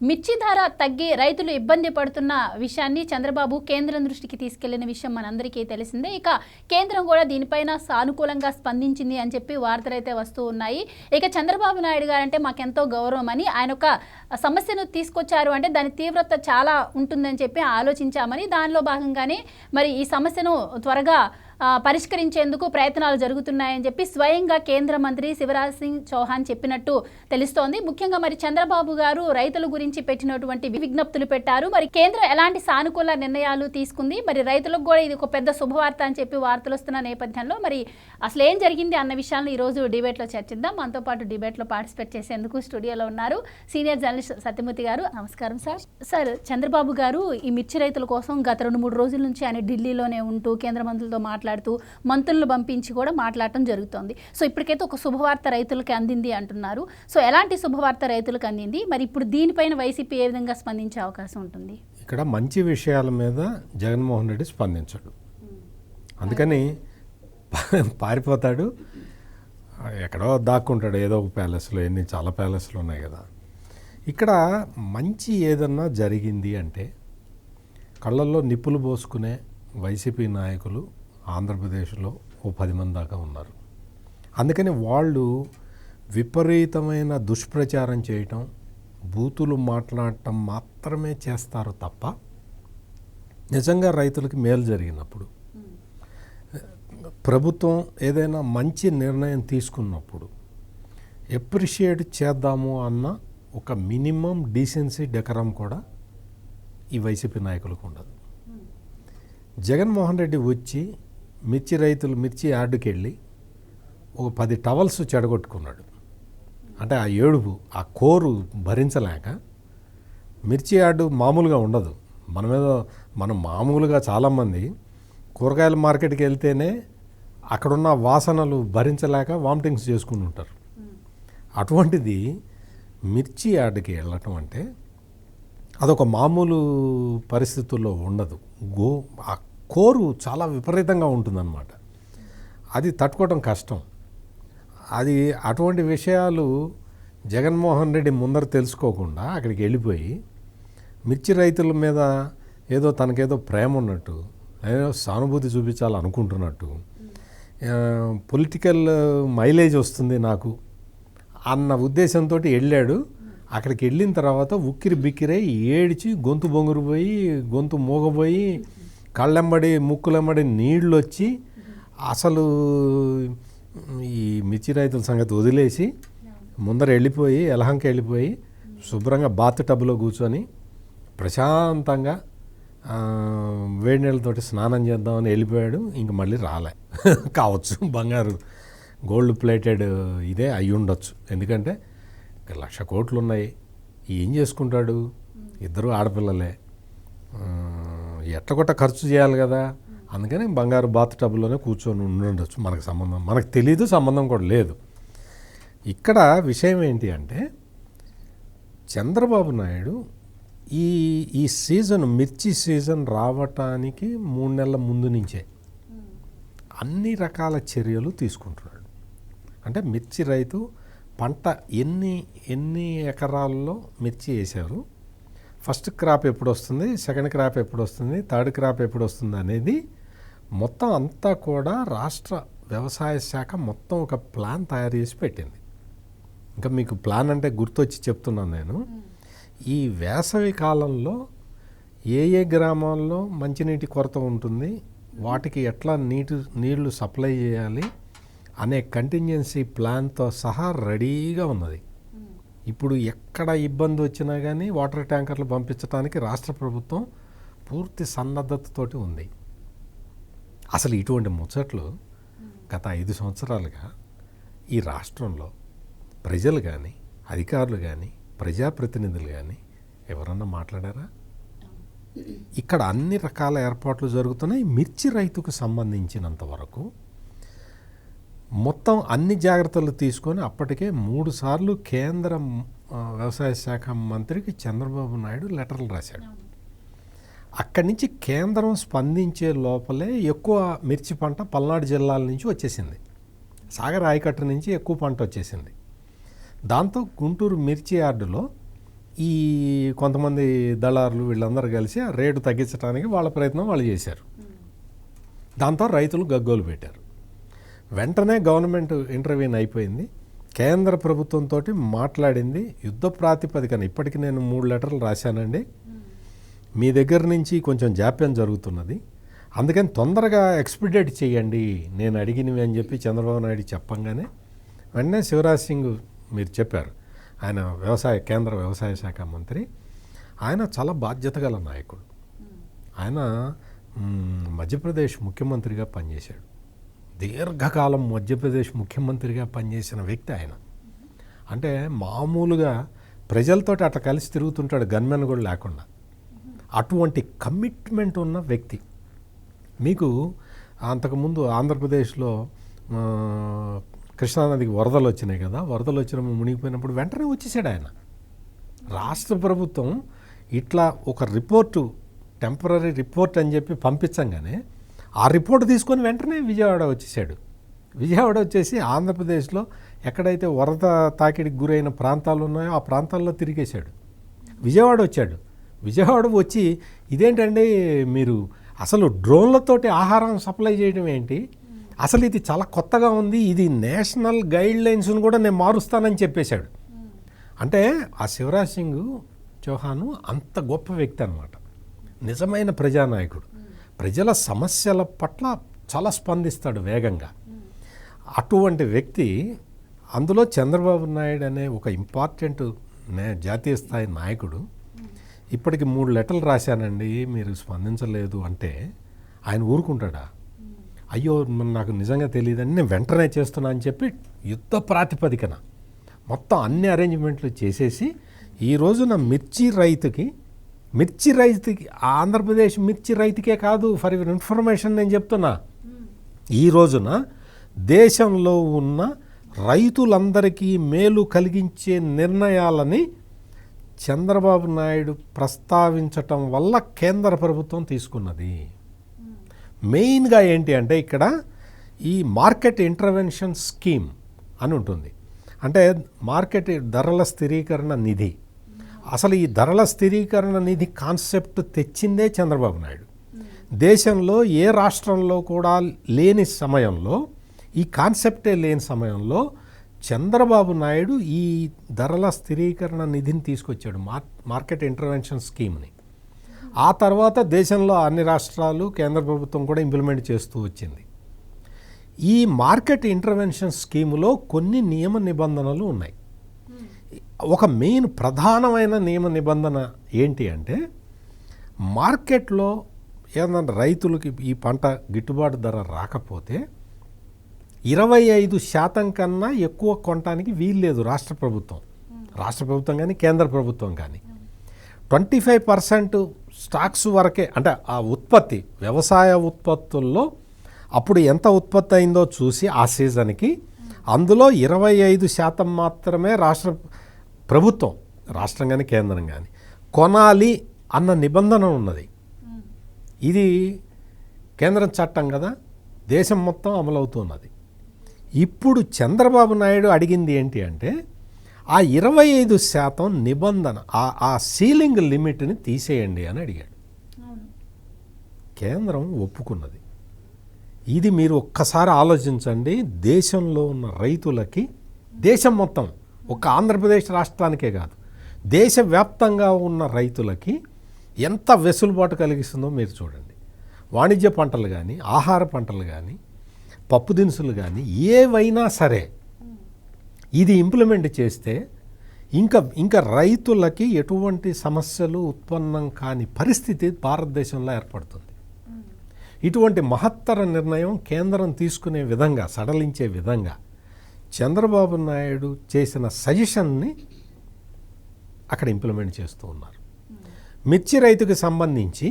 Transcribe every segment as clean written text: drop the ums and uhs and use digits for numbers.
మిర్చి ధర తగ్గి రైతులు ఇబ్బంది పడుతున్న విషయాన్ని చంద్రబాబు కేంద్రం దృష్టికి తీసుకెళ్లిన విషయం మనందరికీ తెలిసిందే. ఇక కేంద్రం కూడా దీనిపైన సానుకూలంగా స్పందించింది అని చెప్పి వార్తలు అయితే వస్తూ ఉన్నాయి. ఇక చంద్రబాబు నాయుడు గారంటే మాకెంతో గౌరవం అని, ఆయన ఒక సమస్యను తీసుకొచ్చారు అంటే దాని తీవ్రత చాలా ఉంటుందని చెప్పి ఆలోచించామని, దానిలో భాగంగానే మరి ఈ సమస్యను త్వరగా పరిష్కరించేందుకు ప్రయత్నాలు జరుగుతున్నాయని చెప్పి స్వయంగా కేంద్ర మంత్రి శివరాజ్ సింగ్ చౌహాన్ చెప్పినట్టు తెలుస్తోంది. ముఖ్యంగా మరి చంద్రబాబు గారు రైతుల గురించి పెట్టినటువంటి విజ్ఞప్తులు పెట్టారు. మరి కేంద్రం ఎలాంటి సానుకూల నిర్ణయాలు తీసుకుంది, మరి రైతులకు కూడా ఇది ఒక పెద్ద శుభవార్త అని చెప్పి వార్తలు వస్తున్న నేపథ్యంలో మరి అసలు ఏం జరిగింది అన్న విషయాలను ఈరోజు డిబేట్లో చర్చిద్దాం. మనతో పాటు డిబేట్లో పార్టిసిపేట్ చేసేందుకు స్టూడియోలో ఉన్నారు సీనియర్ జర్నలిస్ట్ సత్యమూర్తి గారు. నమస్కారం సార్. సార్, చంద్రబాబు గారు ఈ మిర్చి రైతుల కోసం గత 2-3 రోజుల నుంచి ఆయన ఢిల్లీలోనే ఉంటూ కేంద్ర మంత్రులతో మాట్లాడుతూ మంత్రులను పంపించి కూడా మాట్లాడటం జరుగుతోంది. సో ఇప్పటికైతే ఒక శుభవార్త రైతులకి అందింది అంటున్నారు. సో ఎలాంటి శుభవార్త రైతులకు అందింది, మరి ఇప్పుడు దీనిపైన వైసీపీ ఏ విధంగా స్పందించే అవకాశం ఉంటుంది? ఇక్కడ మంచి విషయాల మీద జగన్మోహన్ రెడ్డి స్పందించాడు, అందుకని పారిపోతాడు, ఎక్కడో దాక్కుంటాడు ఏదో ఒక ప్యాలెస్లో. చాలా ప్యాలెస్లు ఉన్నాయి కదా. ఇక్కడ మంచి ఏదన్నా జరిగింది అంటే కళ్ళల్లో నిప్పులు పోసుకునే వైసీపీ నాయకులు ఆంధ్రప్రదేశ్లో ఓ 10 మంది దాకా ఉన్నారు. అందుకని వాళ్ళు విపరీతమైన దుష్ప్రచారం చేయటం, బూతులు మాట్లాడటం మాత్రమే చేస్తారు తప్ప నిజంగా రైతులకి మేలు జరిగినప్పుడు, ప్రభుత్వం ఏదైనా మంచి నిర్ణయం తీసుకున్నప్పుడు ఎప్రిషియేట్ చేద్దాము అన్న ఒక మినిమం డీసెన్సీ డెకరం కూడా ఈ వైసీపీ నాయకులకు ఉండదు. జగన్మోహన్ రెడ్డి వచ్చి మిర్చి యార్డుకి వెళ్ళి ఒక 10 టవల్స్ చెడగొట్టుకున్నాడు. అంటే ఆ ఏడుపు, ఆ కోరు భరించలేక. మిర్చి యార్డు మామూలుగా ఉండదు. మనం మామూలుగా చాలామంది కూరగాయల మార్కెట్కి వెళ్తేనే అక్కడున్న వాసనలు భరించలేక వామిటింగ్స్ చేసుకుని ఉంటారు. అటువంటిది మిర్చి యార్డుకి వెళ్ళటం అంటే అదొక మామూలు పరిస్థితుల్లో ఉండదు. ఆ కోరు చాలా విపరీతంగా ఉంటుందన్నమాట. అది తట్టుకోవడం కష్టం. అటువంటి విషయాలు జగన్మోహన్ రెడ్డి ముందర తెలుసుకోకుండా అక్కడికి వెళ్ళిపోయి మిర్చి రైతుల మీద ఏదో తనకేదో ప్రేమ ఉన్నట్టు, ఏదో సానుభూతి చూపించాలనుకుంటున్నట్టు, పొలిటికల్ మైలేజ్ వస్తుంది నాకు అన్న ఉద్దేశంతో వెళ్ళాడు. అక్కడికి వెళ్ళిన తర్వాత ఉక్కిరి బిక్కిరై ఏడిచి గొంతు బొంగురుపోయి, గొంతు మూగపోయి, కళ్ళెంబడి ముక్కులెంబడి నీళ్ళు వచ్చి అసలు ఈ మిర్చి రైతుల సంగతి వదిలేసి ముందర వెళ్ళిపోయి ఎలహంకి వెళ్ళిపోయి శుభ్రంగా బాత్ టబ్లో కూర్చొని ప్రశాంతంగా వేడి నీళ్ళతోటి స్నానం చేద్దామని వెళ్ళిపోయాడు. ఇంక మళ్ళీ రాలే కావచ్చు. బంగారు గోల్డ్ ప్లేటెడ్ ఇదే అయి ఉండొచ్చు. ఎందుకంటే 1,00,000 కోట్లు ఉన్నాయి. ఏం చేసుకుంటాడు? ఇద్దరు ఆడపిల్లలే, ఎట్టగొట్ట ఖర్చు చేయాలి కదా. అందుకని బంగారు బాత్ టబ్లోనే కూర్చొని ఉండొచ్చు. మనకు తెలీదు, సంబంధం కూడా లేదు. ఇక్కడ విషయం ఏంటి అంటే చంద్రబాబు నాయుడు ఈ సీజన్, మిర్చి సీజన్ రావటానికి 3 నెలల ముందు నుంచే అన్ని రకాల చర్యలు తీసుకుంటున్నాడు. అంటే మిర్చి రైతు పంట ఎన్ని ఎకరాల్లో మిర్చి వేశారు, ఫస్ట్ క్రాప్ ఎప్పుడు వస్తుంది, సెకండ్ క్రాప్ ఎప్పుడు వస్తుంది, థర్డ్ క్రాప్ ఎప్పుడు వస్తుంది అనేది మొత్తం అంతా కూడా రాష్ట్ర వ్యవసాయ శాఖ మొత్తం ఒక ప్లాన్ తయారు చేసి పెట్టింది. ఇంకా మీకు ప్లాన్ అంటే గుర్తొచ్చి చెప్తున్నాను నేను. ఈ వేసవి కాలంలో ఏ గ్రామాల్లో మంచినీటి కొరత ఉంటుంది, వాటికి ఎట్లా నీళ్లు సప్లై చేయాలి అనే కంటింజెన్సీ ప్లాన్తో సహా రెడీగా ఉన్నది. ఇప్పుడు ఎక్కడ ఇబ్బంది వచ్చినా కానీ వాటర్ ట్యాంకర్లు పంపించడానికి రాష్ట్ర ప్రభుత్వం పూర్తి సన్నద్ధతతోటి ఉంది. అసలు ఇటువంటి ముచ్చట్లు గత 5 సంవత్సరాలుగా ఈ రాష్ట్రంలో ప్రజలు కానీ, అధికారులు కానీ, ప్రజాప్రతినిధులు కానీ ఎవరన్నా మాట్లాడారా? ఇక్కడ అన్ని రకాల ఏర్పాట్లు జరుగుతున్నాయి. మిర్చి రైతుకు సంబంధించినంత వరకు మొత్తం అన్ని జాగ్రత్తలు తీసుకొని అప్పటికే 3 సార్లు కేంద్ర వ్యవసాయ శాఖ మంత్రికి చంద్రబాబు నాయుడు లెటర్లు రాశాడు. అక్కడి నుంచి కేంద్రం స్పందించే లోపలే ఎక్కువ మిర్చి పంట పల్నాడు జిల్లాల నుంచి వచ్చేసింది. సాగర్ ఆయకట్టు నుంచి ఎక్కువ పంట వచ్చేసింది. దాంతో గుంటూరు మిర్చి యార్డులో ఈ కొంతమంది దళారులు వీళ్ళందరూ కలిసి ఆ రేటు తగ్గించడానికి వాళ్ళ ప్రయత్నం వాళ్ళు చేశారు. దాంతో రైతులు గగ్గోలు పెట్టారు. వెంటనే గవర్నమెంట్ ఇంటర్వ్యూన్ అయిపోయింది. కేంద్ర ప్రభుత్వంతో మాట్లాడింది. యుద్ధ ప్రాతిపదికన ఇప్పటికి నేను 3 లెటర్లు రాశానండి, మీ దగ్గర నుంచి కొంచెం జాప్యం జరుగుతున్నది, అందుకని తొందరగా ఎక్స్పిడేట్ చేయండి నేను అడిగినవి అని చెప్పి చంద్రబాబు నాయుడు చెప్పంగానే వెంటనే శివరాజ్ సింగ్ మీరు చెప్పారు, ఆయన కేంద్ర వ్యవసాయ శాఖ మంత్రి, ఆయన చాలా బాధ్యత గల నాయకుడు. ఆయన మధ్యప్రదేశ్ ముఖ్యమంత్రిగా పనిచేశాడు. దీర్ఘకాలం మధ్యప్రదేశ్ ముఖ్యమంత్రిగా పనిచేసిన వ్యక్తి ఆయన. అంటే మామూలుగా ప్రజలతోటి అట్లా కలిసి తిరుగుతుంటాడు, గన్మెన్ కూడా లేకుండా. అటువంటి కమిట్మెంట్ ఉన్న వ్యక్తి. మీకు అంతకుముందు ఆంధ్రప్రదేశ్లో కృష్ణానదికి వరదలు వచ్చినాయి కదా, వరదలు వచ్చినప్పుడు మునిగిపోయినప్పుడు వెంటనే వచ్చేసాడు ఆయన. రాష్ట్ర ప్రభుత్వం ఇట్లా ఒక రిపోర్టు, టెంపరీ రిపోర్ట్ అని చెప్పి పంపించంగానే ఆ రిపోర్ట్ తీసుకొని వెంటనే విజయవాడ వచ్చేసాడు. విజయవాడ వచ్చేసి ఆంధ్రప్రదేశ్లో ఎక్కడైతే వరద తాకిడికి గురైన ప్రాంతాలు ఉన్నాయో ఆ ప్రాంతాల్లో తిరిగేశాడు. విజయవాడ వచ్చాడు. విజయవాడ వచ్చి ఇదేంటండి మీరు అసలు డ్రోన్లతోటి ఆహారం సప్లై చేయడం ఏంటి, అసలు ఇది చాలా కొత్తగా ఉంది, ఇది నేషనల్ గైడ్ లైన్స్ను కూడా నేను మారుస్తానని చెప్పేశాడు. అంటే ఆ శివరాజ్ సింగ్ చౌహాన్ అంత గొప్ప వ్యక్తి అన్నమాట. నిజమైన ప్రజానాయకుడు. ప్రజల సమస్యల పట్ల చాలా స్పందిస్తాడు వేగంగా. అటువంటి వ్యక్తి, అందులో చంద్రబాబు నాయుడు అనే ఒక ఇంపార్టెంట్ జాతీయ స్థాయి నాయకుడు, ఇప్పటికి 3 లెటర్లు రాశానండి మీరు స్పందించలేదు అంటే ఆయన ఊరుకుంటాడా? అయ్యో నాకు నిజంగా తెలియదని నేను వెంటనే చేస్తున్నా అని చెప్పి యుద్ధ ప్రాతిపదికన మొత్తం అన్ని అరేంజ్మెంట్లు చేసేసి ఈ రోజున మిర్చి రైతుకి ఆంధ్రప్రదేశ్ మిర్చి రైతుకే కాదు, ఫర్ యువర్ ఇన్ఫర్మేషన్ నేను చెప్తున్నా, ఈ రోజున దేశంలో ఉన్న రైతులందరికీ మేలు కలిగించే నిర్ణయాలని చంద్రబాబు నాయుడు ప్రస్తావించటం వల్ల కేంద్ర ప్రభుత్వం తీసుకున్నది. మెయిన్గా ఏంటి అంటే ఇక్కడ ఈ మార్కెట్ ఇంటర్వెన్షన్ స్కీమ్ అని ఉంటుంది. అంటే మార్కెట్ ధరల స్థిరీకరణ నిధి. అసలు ఈ ధరల స్థిరీకరణ నిధి కాన్సెప్ట్ తెచ్చిందే చంద్రబాబు నాయుడు. దేశంలో ఏ రాష్ట్రంలో కూడా లేని సమయంలో, ఈ కాన్సెప్టే లేని సమయంలో చంద్రబాబు నాయుడు ఈ ధరల స్థిరీకరణ నిధిని తీసుకొచ్చాడు, మార్కెట్ ఇంటర్వెన్షన్ స్కీమ్ని. ఆ తర్వాత దేశంలో అన్ని రాష్ట్రాలు, కేంద్ర ప్రభుత్వం కూడా ఇంప్లిమెంట్ చేస్తూ వచ్చింది. ఈ మార్కెట్ ఇంటర్వెన్షన్ స్కీములో కొన్ని నియమ నిబంధనలు ఉన్నాయి. ఒక మెయిన్ ప్రధానమైన నియమ నిబంధన ఏంటి అంటే, మార్కెట్లో ఏదన్నా రైతులకి ఈ పంట గిట్టుబాటు ధర రాకపోతే 25% కన్నా ఎక్కువ కొనడానికి వీల్లేదు రాష్ట్ర ప్రభుత్వం కానీ కేంద్ర ప్రభుత్వం కానీ. 25% స్టాక్స్ వరకే, అంటే ఆ ఉత్పత్తి, వ్యవసాయ ఉత్పత్తుల్లో అప్పుడు ఎంత ఉత్పత్తి అయిందో చూసి ఆ సీజన్కి అందులో 25% మాత్రమే రాష్ట్ర ప్రభుత్వం, రాష్ట్రం కానీ కేంద్రం కానీ కొనాలి అన్న నిబంధన ఉన్నది. ఇది కేంద్రం చట్టం కదా, దేశం మొత్తం అమలవుతున్నది. ఇప్పుడు చంద్రబాబు నాయుడు అడిగింది ఏంటి అంటే, ఆ 25% నిబంధన, ఆ సీలింగ్ లిమిట్ని తీసేయండి అని అడిగాడు. కేంద్రం ఒప్పుకున్నది. ఇది మీరు ఒక్కసారి ఆలోచించండి. దేశంలో ఉన్న రైతులకి, దేశం మొత్తం, ఒక ఆంధ్రప్రదేశ్ రాష్ట్రానికే కాదు, దేశవ్యాప్తంగా ఉన్న రైతులకి ఎంత వెసులుబాటు కలిగిస్తుందో మీరు చూడండి. వాణిజ్య పంటలు కానీ, ఆహార పంటలు కానీ, పప్పు దినుసులు కానీ ఏవైనా సరే ఇది ఇంప్లిమెంట్ చేస్తే ఇంకా రైతులకి ఎటువంటి సమస్యలు ఉత్పన్నం కాని పరిస్థితి భారతదేశంలో ఏర్పడుతుంది. ఇటువంటి మహత్తర నిర్ణయం కేంద్రం తీసుకునే విధంగా, సడలించే విధంగా చంద్రబాబు నాయుడు చేసిన సజెషన్ని అక్కడ ఇంప్లిమెంట్ చేస్తూ ఉన్నారు. మిర్చి రైతుకి సంబంధించి,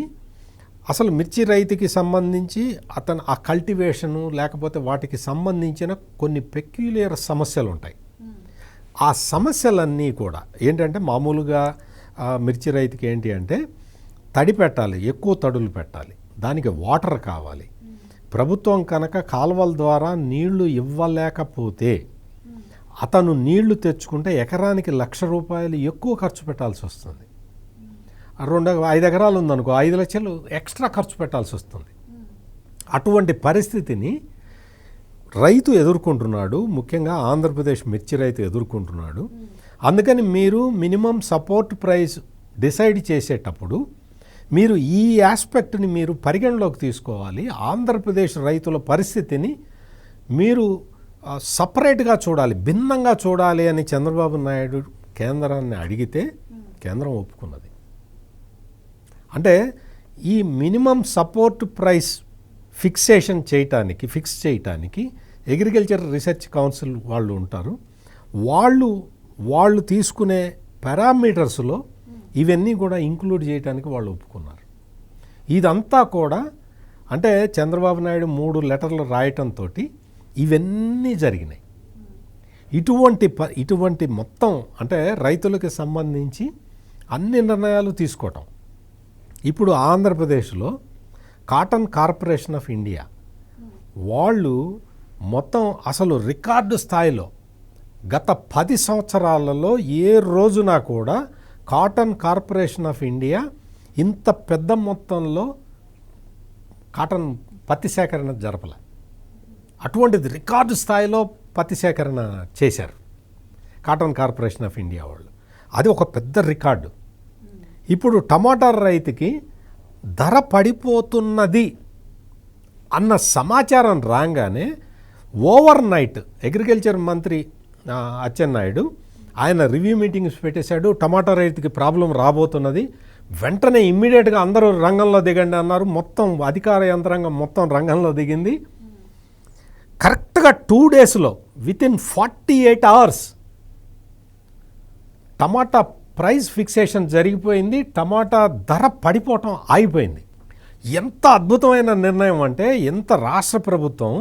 అసలు మిర్చి రైతుకి సంబంధించి అతను ఆ కల్టివేషను లేకపోతే వాటికి సంబంధించిన కొన్ని పెక్యులియర్ సమస్యలు ఉంటాయి. ఆ సమస్యలన్నీ కూడా ఏంటంటే, మామూలుగా మిర్చి రైతుకి ఏంటి అంటే తడి పెట్టాలి, ఎక్కువ తడులు పెట్టాలి, దానికి వాటర్ కావాలి. ప్రభుత్వం కనుక కాలువల ద్వారా నీళ్లు ఇవ్వలేకపోతే అతను నీళ్లు తెచ్చుకుంటే ఎకరానికి ₹1,00,000 ఎక్కువ ఖర్చు పెట్టాల్సి వస్తుంది. 5 ఎకరాలు ఉందనుకో 5 లక్షలు ఎక్స్ట్రా ఖర్చు పెట్టాల్సి వస్తుంది. అటువంటి పరిస్థితిని రైతు ఎదుర్కొంటున్నాడు, ముఖ్యంగా ఆంధ్రప్రదేశ్ మిర్చి రైతు ఎదుర్కొంటున్నాడు. అందుకని మీరు మినిమం సపోర్ట్ ప్రైస్ డిసైడ్ చేసేటప్పుడు మీరు ఈ ఆస్పెక్ట్ని మీరు పరిగణలోకి తీసుకోవాలి. ఆంధ్రప్రదేశ్ రైతుల పరిస్థితిని మీరు సపరేట్గా చూడాలి, భిన్నంగా చూడాలి అని చంద్రబాబు నాయుడు కేంద్రాన్ని అడిగితే కేంద్రం ఒప్పుకున్నది. అంటే ఈ మినిమం సపోర్ట్ ప్రైస్ ఫిక్స్ చేయటానికి అగ్రికల్చర్ రీసెర్చ్ కౌన్సిల్ వాళ్ళు ఉంటారు. వాళ్ళు తీసుకునే పారామీటర్స్లో ఇవన్నీ కూడా ఇంక్లూడ్ చేయడానికి వాళ్ళు ఒప్పుకున్నారు. ఇదంతా కూడా అంటే చంద్రబాబు నాయుడు 3 లెటర్లు రాయటంతో ఇవన్నీ జరిగినాయి. ఇటువంటి మొత్తం అంటే రైతులకు సంబంధించి అన్ని నిర్ణయాలు తీసుకోవటం. ఇప్పుడు ఆంధ్రప్రదేశ్లో కాటన్ కార్పొరేషన్ ఆఫ్ ఇండియా వాళ్ళు మొత్తం అసలు రికార్డు స్థాయిలో గత 10 సంవత్సరాలలో ఏ రోజున కూడా కాటన్ కార్పొరేషన్ ఆఫ్ ఇండియా ఇంత పెద్ద మొత్తంలో కాటన్ పత్తి సేకరణ జరపలే. అటువంటిది రికార్డు స్థాయిలో పత్తి సేకరణ చేశారు కాటన్ కార్పొరేషన్ ఆఫ్ ఇండియా వాళ్ళు. అది ఒక పెద్ద రికార్డు. ఇప్పుడు టమాటా రైతుకి ధర పడిపోతున్నది అన్న సమాచారం రాగానే ఓవర్ నైట్ అగ్రికల్చర్ మంత్రి అచ్చెన్నాయుడు ఆయన రివ్యూ మీటింగ్స్ పెట్టేశాడు. టమాటా రైతుకి ప్రాబ్లం రాబోతున్నది, వెంటనే ఇమ్మీడియట్గా అందరూ రంగంలో దిగండి అన్నారు. మొత్తం అధికార యంత్రాంగం మొత్తం రంగంలో దిగింది. కరెక్ట్గా 2 డేస్లో వితిన్ 48 అవర్స్ టమాటా ప్రైస్ ఫిక్సేషన్ జరిగిపోయింది. టమాటా ధర పడిపోవటం ఆగిపోయింది. ఎంత అద్భుతమైన నిర్ణయం అంటే ఎంత రాష్ట్ర ప్రభుత్వం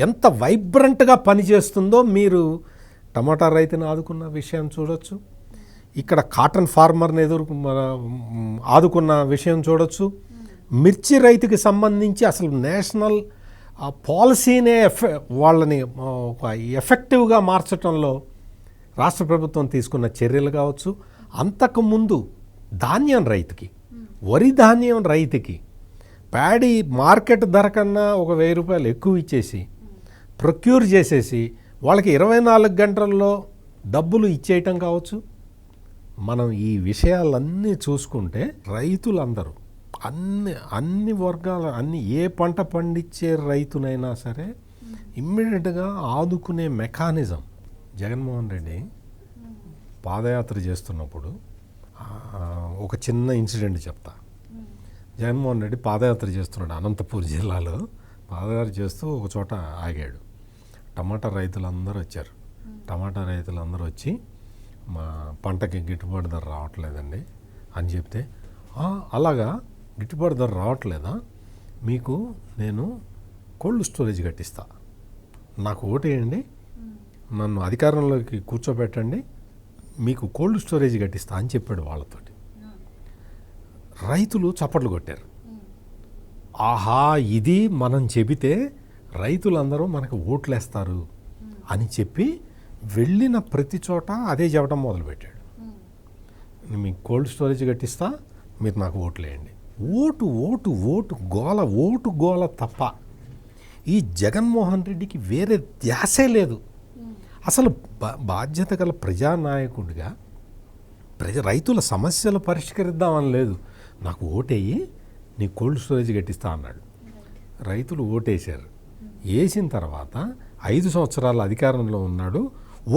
ఎంత వైబ్రెంట్గా పనిచేస్తుందో మీరు టమాటా రైతుని ఆదుకున్న విషయం చూడొచ్చు, ఇక్కడ కాటన్ ఫార్మర్ని ఆదుకున్న విషయం చూడొచ్చు. మిర్చి రైతుకి సంబంధించి అసలు నేషనల్ పాలసీనే వాళ్ళని ఒక ఎఫెక్టివ్గా మార్చడంలో రాష్ట్ర ప్రభుత్వం తీసుకున్న చర్యలు కావచ్చు. అంతకుముందు ధాన్యం రైతుకి, వరి ధాన్యం రైతుకి ప్యాడీ మార్కెట్ ధర కన్నా ఒక ₹1,000 ఎక్కువ ఇచ్చేసి ప్రొక్యూర్ చేసేసి వాళ్ళకి 24 గంటల్లో డబ్బులు ఇచ్చేయటం కావచ్చు. మనం ఈ విషయాలన్నీ చూసుకుంటే రైతులందరూ అన్ని వర్గాల ఏ పంట పండించే రైతునైనా సరే ఇమ్మీడియట్గా ఆదుకునే మెకానిజం. జగన్మోహన్ రెడ్డి పాదయాత్ర చేస్తున్నప్పుడు ఒక చిన్న ఇన్సిడెంట్ చెప్తా. జగన్మోహన్ రెడ్డి పాదయాత్ర చేస్తున్నాడు అనంతపూర్ జిల్లాలో. పాదయాత్ర చేస్తూ ఒక చోట ఆగాడు. టమాటా రైతులందరూ వచ్చారు. టమాటా రైతులందరూ వచ్చి మా పంటకి గిట్టుబాటు ధర రావట్లేదండి అని చెప్తే, అలాగా గిట్టుబాటు ధర రావట్లేదా, మీకు నేను కోల్డ్ స్టోరేజ్ కట్టిస్తా, నాకు ఓటేయండి, నన్ను అధికారంలోకి కూర్చోబెట్టండి, మీకు కోల్డ్ స్టోరేజ్ కట్టిస్తా అని చెప్పాడు వాళ్ళతోటి. రైతులు చప్పట్లు కొట్టారు. ఆహా, ఇది మనం చెబితే రైతులందరూ మనకు ఓట్లేస్తారు అని చెప్పి వెళ్ళిన ప్రతి చోట అదే చెప్పడం మొదలుపెట్టాడు. మీకు కోల్డ్ స్టోరేజ్ కట్టిస్తా, మీరు నాకు ఓట్లేయండి. ఓటు ఓటు ఓటు గోల, ఓటు గోల తప్ప ఈ జగన్మోహన్ రెడ్డికి వేరే ధ్యాసే లేదు. అసలు బాధ్యత గల ప్రజానాయకుడిగా రైతుల సమస్యలు పరిష్కరిద్దామని లేదు. నాకు ఓటేయి, నీ కోల్డ్ స్టోరేజ్ కట్టిస్తా అన్నాడు. రైతులు ఓటేశారు. వేసిన తర్వాత 5 సంవత్సరాల అధికారంలో ఉన్నాడు.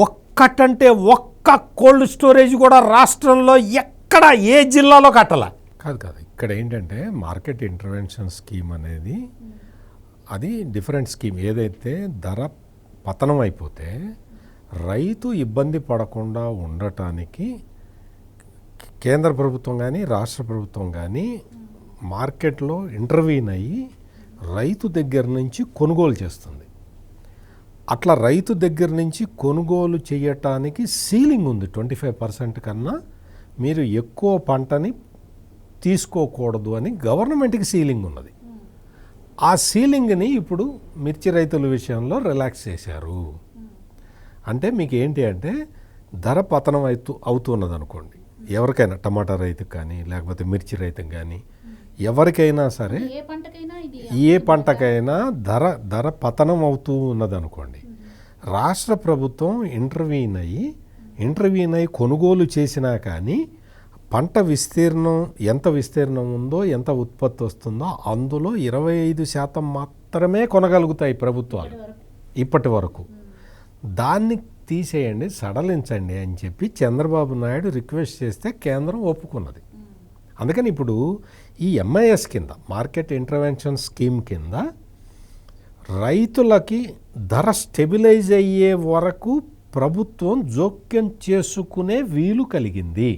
ఒక్కటంటే ఒక్క కోల్డ్ స్టోరేజ్ కూడా రాష్ట్రంలో ఎక్కడ ఏ జిల్లాలో కట్టలా. కాదు ఇక్కడ ఏంటంటే మార్కెట్ ఇంటర్వెన్షన్ స్కీమ్ అనేది అది డిఫరెంట్ స్కీమ్. ఏదైతే ధర పతనం అయిపోతే రైతు ఇబ్బంది పడకుండా ఉండటానికి కేంద్ర ప్రభుత్వం కానీ రాష్ట్ర ప్రభుత్వం కానీ మార్కెట్లో ఇంటర్వీన్ అయ్యి రైతు దగ్గర నుంచి కొనుగోలు చేస్తుంది. అట్లా రైతు దగ్గర నుంచి కొనుగోలు చేయటానికి సీలింగ్ ఉంది. 25% కన్నా మీరు ఎక్కువ పంటని తీసుకోకూడదు అని గవర్నమెంట్కి సీలింగ్ ఉన్నది. ఆ సీలింగ్ని ఇప్పుడు మిర్చి రైతుల విషయంలో రిలాక్స్ చేశారు. అంటే మీకు ఏంటి అంటే ధర పతనం అవుతున్నది అనుకోండి, ఎవరికైనా టమాటా రైతుకు కానీ లేకపోతే మిర్చి రైతుకు కానీ ఎవరికైనా సరే ఏ పంటకైనా ధర పతనం అవుతూ ఉన్నది అనుకోండి, రాష్ట్ర ప్రభుత్వం ఇంటర్వ్యూన్ అయ్యి కొనుగోలు చేసినా కానీ పంట విస్తీర్ణం ఎంత విస్తీర్ణం ఉందో ఎంత ఉత్పత్తి వస్తుందో అందులో 25% మాత్రమే కొనగలుగుతాయి ప్రభుత్వాలు ఇప్పటి వరకు. దాన్ని తీసేయండి, సడలించండి అని చెప్పి చంద్రబాబు నాయుడు రిక్వెస్ట్ చేస్తే కేంద్రం ఒప్పుకున్నది. అందుకని ఇప్పుడు ఈ ఎంఐఎస్ కింద మార్కెట్ ఇంటర్వెన్షన్ స్కీమ్ కింద రైతులకి ధర స్టెబిలైజ్ అయ్యే వరకు ప్రభుత్వం జోక్యం చేసుకునే వీలు కలిగింది.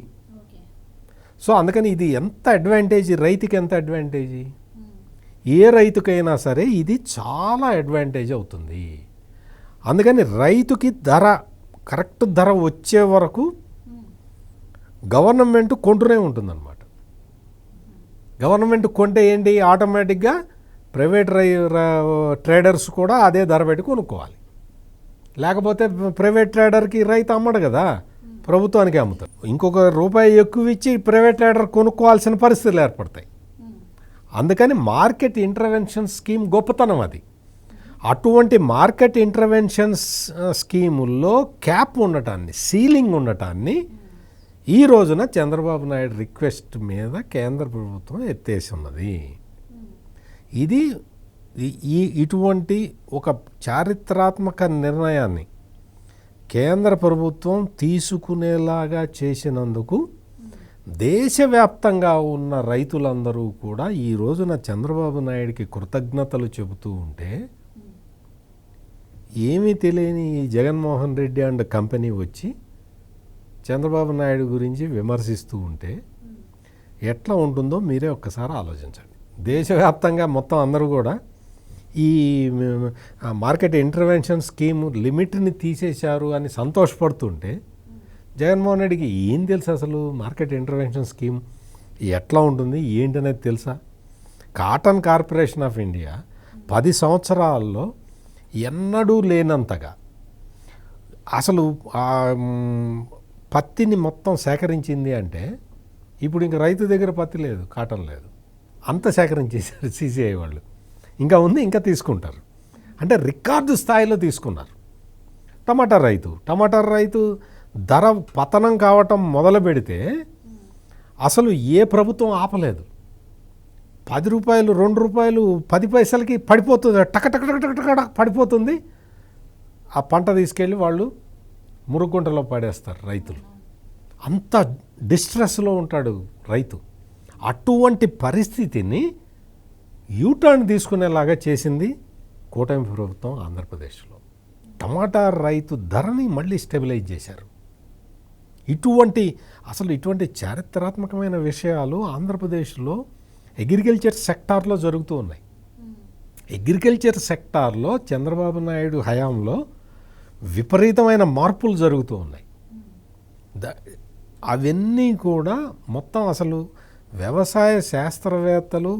సో అందుకని ఇది ఎంత అడ్వాంటేజ్, రైతుకి ఎంత అడ్వాంటేజీ, ఏ రైతుకైనా సరే ఇది చాలా అడ్వాంటేజ్ అవుతుంది. అందుకని రైతుకి కరెక్ట్ ధర వచ్చే వరకు గవర్నమెంట్ కొంటూనే ఉంటుందన్నమాట. గవర్నమెంట్ కొంటే ఏంటి, ఆటోమేటిక్గా ప్రైవేట్ ట్రేడర్స్ కూడా అదే ధర పెట్టి కొనుక్కోవాలి. లేకపోతే ప్రైవేట్ ట్రేడర్కి రైతు అమ్మడు కదా, ప్రభుత్వానికి అమ్ముతారు. ఇంకొక రూపాయి ఎక్కువ ఇచ్చి ప్రైవేట్ ట్రేడర్ కొనుక్కోవాల్సిన పరిస్థితులు ఏర్పడతాయి. అందుకని మార్కెట్ ఇంటర్వెన్షన్ స్కీమ్ గొప్పతనం అది. అటువంటి మార్కెట్ ఇంటర్వెన్షన్ స్కీముల్లో క్యాప్ ఉండటాన్ని, సీలింగ్ ఉండటాన్ని ఈ రోజున చంద్రబాబు నాయుడు రిక్వెస్ట్ మీద కేంద్ర ప్రభుత్వం ఎత్తేసి ఉన్నది. ఇది ఇటువంటి ఒక చారిత్రాత్మక నిర్ణయాన్ని కేంద్ర ప్రభుత్వం తీసుకునేలాగా చేసినందుకు దేశవ్యాప్తంగా ఉన్న రైతులందరూ కూడా ఈ రోజున చంద్రబాబు నాయుడికి కృతజ్ఞతలు చెబుతూ ఉంటే, ఏమీ తెలియని ఈ జగన్మోహన్ రెడ్డి అండ్ కంపెనీ వచ్చి చంద్రబాబు నాయుడు గురించి విమర్శిస్తూ ఉంటే ఎట్లా ఉంటుందో మీరే ఒక్కసారి ఆలోచించండి. దేశవ్యాప్తంగా మొత్తం అందరూ కూడా ఈ మార్కెట్ ఇంటర్వెన్షన్ స్కీమ్ లిమిట్ని తీసేశారు అని సంతోషపడుతుంటే, జగన్మోహన్ రెడ్డికి ఏం తెలుసు అసలు మార్కెట్ ఇంటర్వెన్షన్ స్కీమ్ ఎట్లా ఉంటుంది ఏంటనేది తెలుసా? కాటన్ కార్పొరేషన్ ఆఫ్ ఇండియా 10 సంవత్సరాల్లో ఎన్నడూ లేనంతగా అసలు పత్తిని మొత్తం సేకరించింది. అంటే ఇప్పుడు ఇంక రైతు దగ్గర పత్తి లేదు, కాటన్ లేదు, అంత సేకరించేశారు సిసిఐ వాళ్ళు. ఇంకా ఉంది, ఇంకా తీసుకుంటారు. అంటే రికార్డు స్థాయిలో తీసుకున్నారు. టమాటా రైతు ధర పతనం కావటం మొదలు పెడితే అసలు ఏ ప్రభుత్వం ఆపలేదు. 10 రూపాయలు 2 రూపాయలు 10 పైసలకి పడిపోతుంది, టక పడిపోతుంది. ఆ పంట తీసుకెళ్ళి వాళ్ళు మురుగుంటలో పడేస్తారు రైతులు. అంత డిస్ట్రెస్లో ఉంటాడు రైతు. అటువంటి పరిస్థితిని యూటర్న్ తీసుకునేలాగా చేసింది కూటమి ప్రభుత్వం ఆంధ్రప్రదేశ్లో. టమాటా రైతు ధరని మళ్ళీ స్టెబిలైజ్ చేశారు. ఇటువంటి చారిత్రాత్మకమైన విషయాలు ఆంధ్రప్రదేశ్లో అగ్రికల్చర్ సెక్టార్లో జరుగుతూ ఉన్నాయి. అగ్రికల్చర్ సెక్టార్లో చంద్రబాబు నాయుడు హయాంలో విపరీతమైన మార్పులు జరుగుతూ ఉన్నాయి. అవన్నీ కూడా మొత్తం అసలు వ్యవసాయ శాస్త్రవేత్తలు,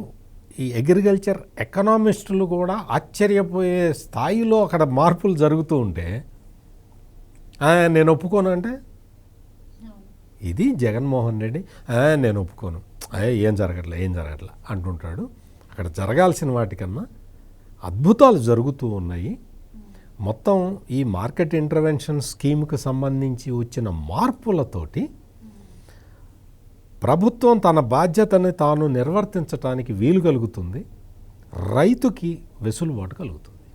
ఈ అగ్రికల్చర్ ఎకనామిస్టులు కూడా ఆశ్చర్యపోయే స్థాయిలో అక్కడ మార్పులు జరుగుతూ ఉంటే నేను ఒప్పుకోను అంటే, ఇది జగన్మోహన్ రెడ్డి నేను ఒప్పుకోను, ఏం జరగట్లే అంటుంటాడు. అక్కడ జరగాల్సిన వాటికన్నా అద్భుతాలు జరుగుతూ ఉన్నాయి. మొత్తం ఈ మార్కెట్ ఇంటర్వెన్షన్ స్కీమ్కి సంబంధించి వచ్చిన మార్పులతోటి ప్రభుత్వం తన బాధ్యతని తాను నిర్వర్తించడానికి వీలు కలుగుతుంది, రైతుకి వెసులుబాటు కలుగుతుంది.